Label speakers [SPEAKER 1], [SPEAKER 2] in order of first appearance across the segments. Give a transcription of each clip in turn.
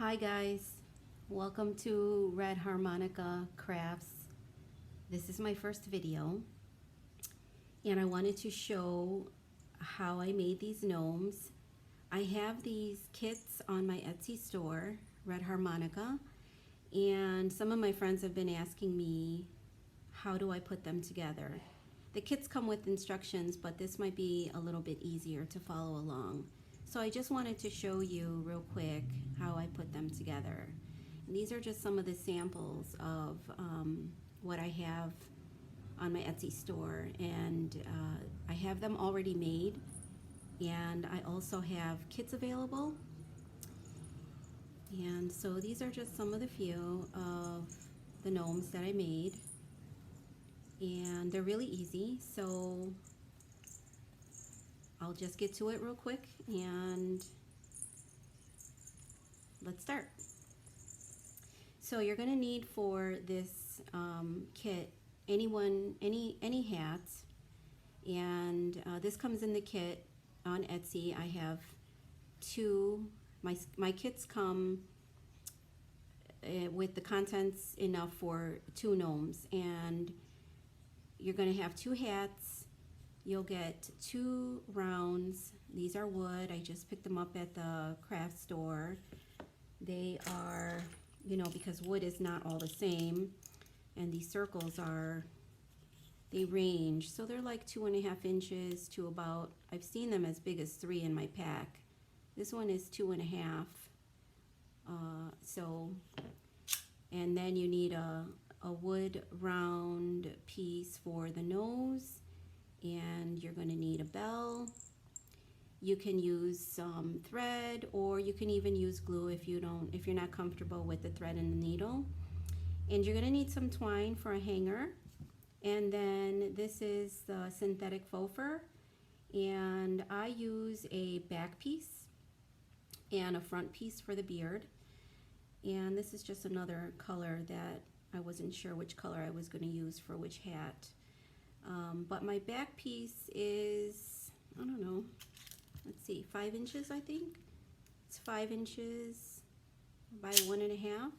[SPEAKER 1] Hi guys, welcome to Red Harmonica Crafts. This is my first video and I wanted to show how I made these gnomes. I have these kits on my Etsy store, Red Harmonica, and some of my friends have been asking me how do I put them together. The kits come with instructions, but this might be a little bit easier to follow along. So I just wanted to show you real quick how I put them together. And these are just some of the samples of what I have on my Etsy store, and I have them already made, and I also have kits available. And so these are just some of the few of the gnomes that I made, and they're really easy, so I'll just get to it real quick and let's start. So you're going to need for this kit any hats, and this comes in the kit on Etsy. I have two. My kits come with the contents enough for 2 gnomes, and you're going to have 2 hats. You'll get 2 rounds. These are wood. I just picked them up at the craft store. They are, because wood is not all the same, and these circles they range. So they're like 2.5 inches to about, I've seen them as big as 3 in my pack. This one is 2.5. And then you need a wood round piece for the nose, and you're going to need a bell. You can use some thread, or you can even use glue if you're not comfortable with the thread and the needle. And you're going to need some twine for a hanger. And then this is the synthetic faux fur, and I use a back piece and a front piece for the beard. And this is just another color that I wasn't sure which color I was going to use for which hat. But my back piece is, I don't know, let's see, 5 inches, I think. It's 5 inches by 1.5.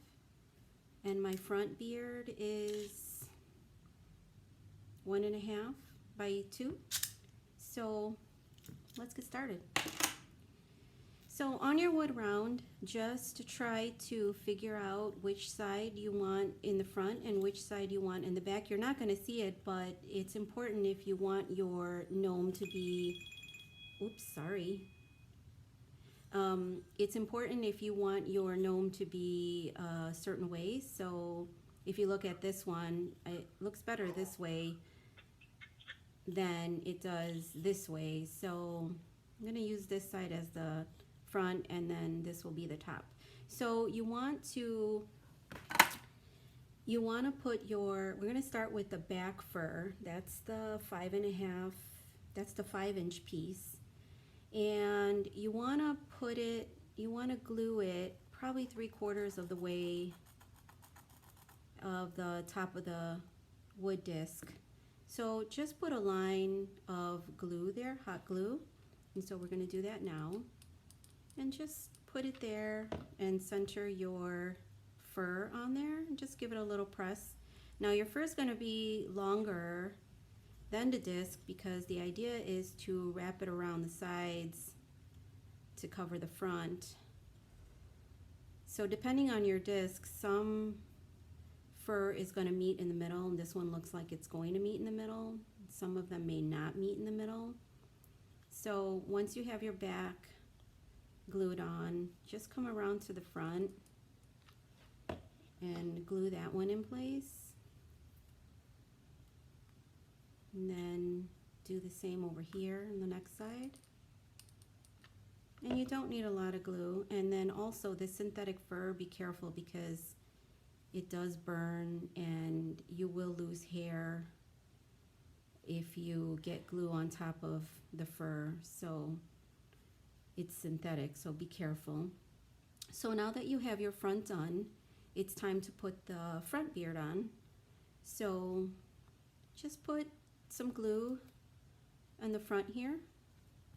[SPEAKER 1] And my front beard is 1.5 by 2. So let's get started. So on your wood round, just try to figure out which side you want in the front and which side you want in the back. You're not going to see it, but it's important if you want your gnome to be, oops, sorry. It's important if you want your gnome to be a certain way. So if you look at this one, it looks better this way than it does this way. So I'm going to use this side as the front, and then this will be the top. So you want to put we're going to start with the back fur. That's the 5.5, that's the 5-inch piece. And you want to glue it probably 3/4 of the way of the top of the wood disc. So just put a line of glue there, hot glue. And so we're going to do that now. And just put it there and center your fur on there and just give it a little press. Now your fur is going to be longer than the disc because the idea is to wrap it around the sides to cover the front. So depending on your disc, some fur is going to meet in the middle, and this one looks like it's going to meet in the middle. Some of them may not meet in the middle. So once you have your back glued on, just come around to the front and glue that one in place, and then do the same over here on the next side. And you don't need a lot of glue. And then also this synthetic fur, be careful because it does burn and you will lose hair if you get glue on top of the fur. So it's synthetic, so be careful. So now that you have your front done, it's time to put the front beard on. So just put some glue on the front here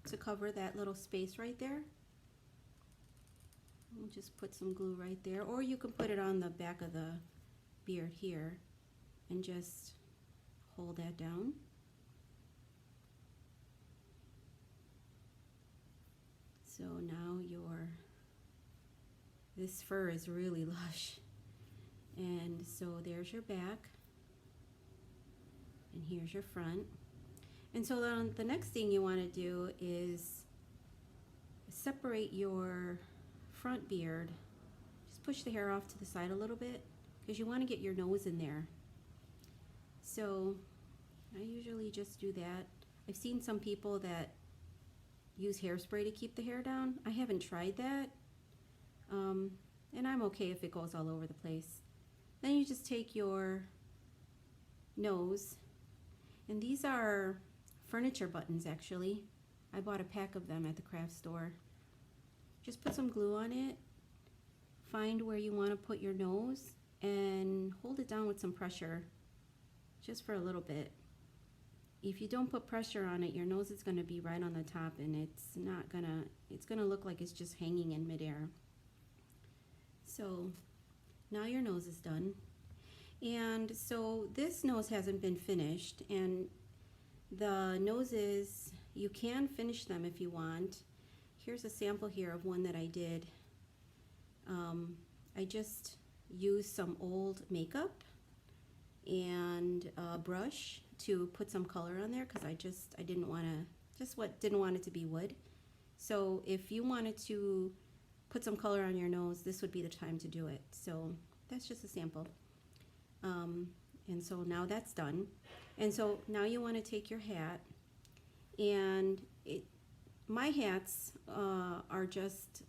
[SPEAKER 1] to cover that little space right there. We'll just put some glue right there, or you can put it on the back of the beard here and just hold that down. So now this fur is really lush. And so there's your back, and here's your front. And so then the next thing you want to do is separate your front beard. Just push the hair off to the side a little bit because you want to get your nose in there. So I usually just do that. I've seen some people that use hairspray to keep the hair down. I haven't tried that, and I'm okay if it goes all over the place. Then you just take your nose, and these are furniture buttons actually. I bought a pack of them at the craft store. Just put some glue on it, find where you want to put your nose, and hold it down with some pressure just for a little bit. If you don't put pressure on it, your nose is going to be right on the top, and it's going to look like it's just hanging in midair. So now your nose is done. And so this nose hasn't been finished, and the noses, you can finish them if you want. Here's a sample here of one that I did. I just used some old makeup and a brush to put some color on there because I didn't want it to be wood. So if you wanted to put some color on your nose, this would be the time to do it. So that's just a sample. And so now that's done. And so now you want to take your hat, and my hats are just,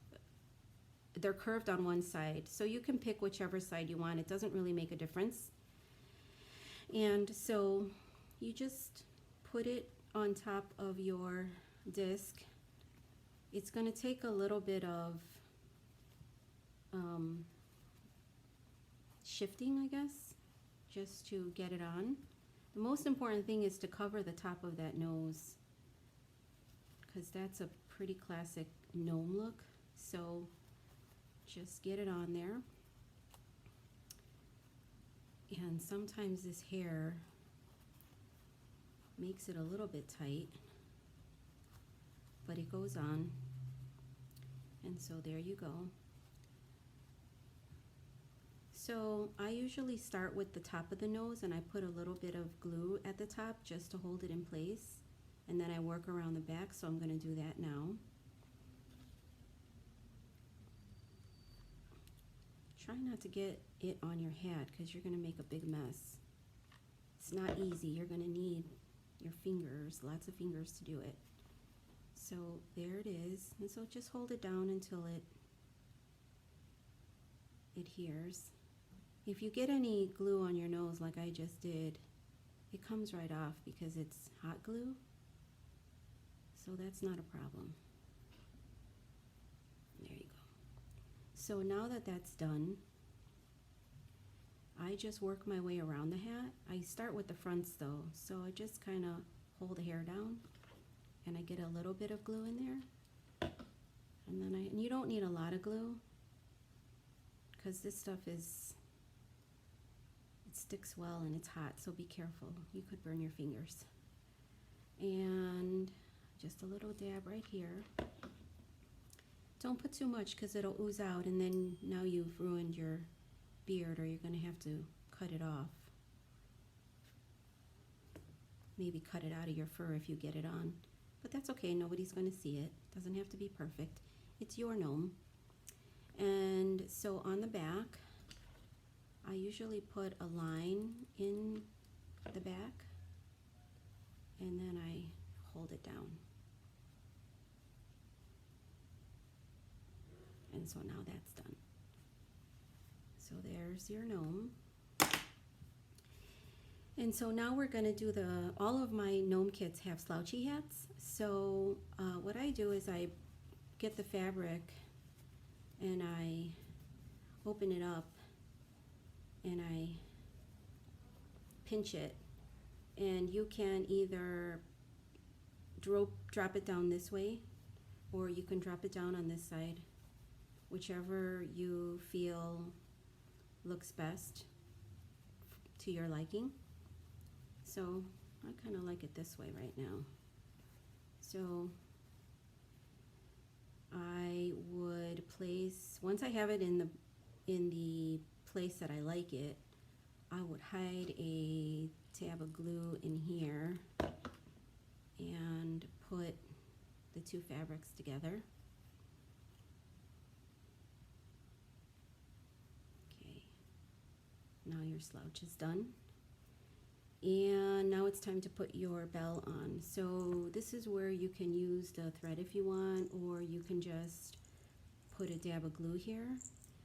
[SPEAKER 1] they're curved on one side. So you can pick whichever side you want. It doesn't really make a difference. And so you just put it on top of your disc. It's going to take a little bit of shifting, I guess, just to get it on. The most important thing is to cover the top of that nose, because that's a pretty classic gnome look. So just get it on there. And sometimes this hair makes it a little bit tight, but it goes on. And so there you go. So I usually start with the top of the nose, and I put a little bit of glue at the top just to hold it in place, and then I work around the back. So I'm going to do that now. Try not to get it on your hat because you're going to make a big mess. It's not easy. You're going to need your fingers, lots of fingers to do it. So there it is. And so just hold it down until it adheres. If you get any glue on your nose like I just did, it comes right off because it's hot glue. So that's not a problem. There you go. So now that that's done, I just work my way around the hat. I start with the fronts though, so I just kind of hold the hair down, and I get a little bit of glue in there, and then and you don't need a lot of glue because this stuff it sticks well and it's hot, so be careful. You could burn your fingers. And just a little dab right here. Don't put too much because it'll ooze out, and then now you've ruined your beard, or you're going to have to cut it off. Maybe cut it out of your fur if you get it on. But that's okay, nobody's going to see it. Doesn't have to be perfect. It's your gnome. And so on the back, I usually put a line in the back, and then I hold it down. And so now that's done. So there's your gnome. And so now we're going to do all of my gnome kits have slouchy hats. So what I do is I get the fabric and I open it up and I pinch it. And you can either drop it down this way, or you can drop it down on this side. whichever you feel looks best to your liking. So I kind of like it this way right now. So I would place, once I have it in the place that I like it, I would hide a tab of glue in here and put the two fabrics together. Okay, now your slouch is done. And now it's time to put your bell on. So this is where you can use the thread if you want, or you can just put a dab of glue here.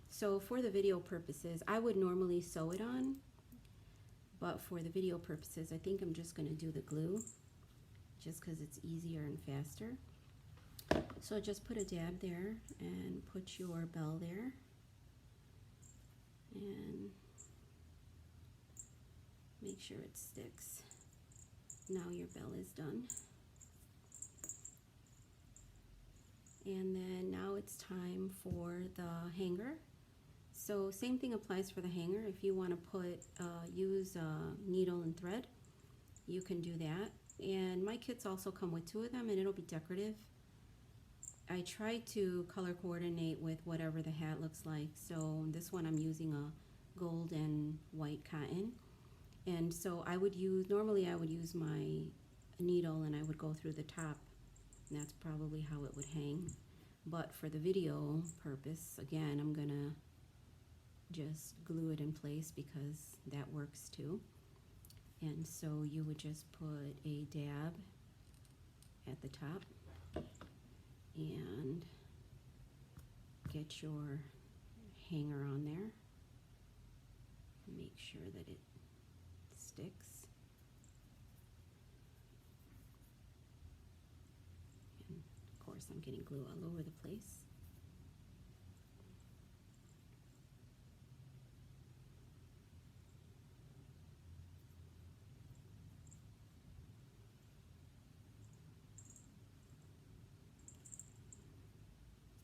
[SPEAKER 1] So for the video purposes, I would normally sew it on, but for the video purposes, I think I'm just going to do the glue just because it's easier and faster. So just put a dab there and put your bell there. And make sure it sticks. Now your bell is done. And then now it's time for the hanger. So same thing applies for the hanger. If you want to put use needle and thread, you can do that. And my kits also come with 2 of them, and it'll be decorative. I try to color coordinate with whatever the hat looks like. So this one I'm using a gold and white cotton. And so I would use, normally I would use my needle and I would go through the top. And that's probably how it would hang. But for the video purpose, again, I'm gonna just glue it in place because that works too. And so you would just put a dab at the top and get your hanger on there. Make sure that it sticks. And of course I'm getting glue all over the place.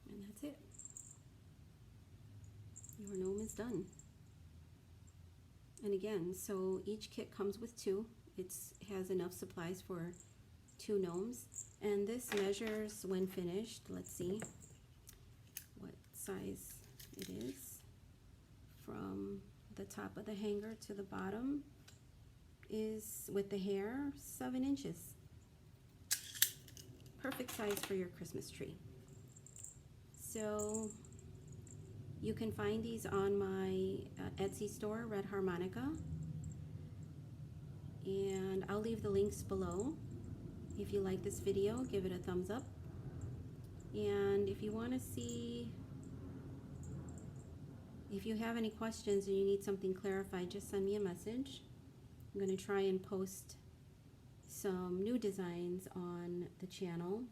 [SPEAKER 1] And that's it. Your gnome is done. And again, so each kit comes with 2. It has enough supplies for 2 gnomes. And this measures when finished. Let's see what size it is. From the top of the hanger to the bottom is, with the hair, 7 inches. Perfect size for your Christmas tree. So you can find these on my Etsy store, Red Harmonica, and I'll leave the links below. If you like this video, give it a thumbs up, and if you want to see, if you have any questions and you need something clarified, just send me a message. I'm going to try and post some new designs on the channel.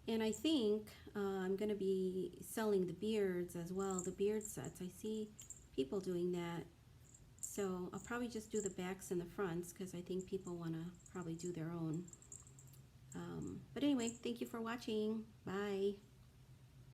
[SPEAKER 1] And I think I'm going to be selling the beards as well, the beard sets. I see people doing that. So I'll probably just do the backs and the fronts because I think people want to probably do their own. But anyway, thank you for watching. Bye.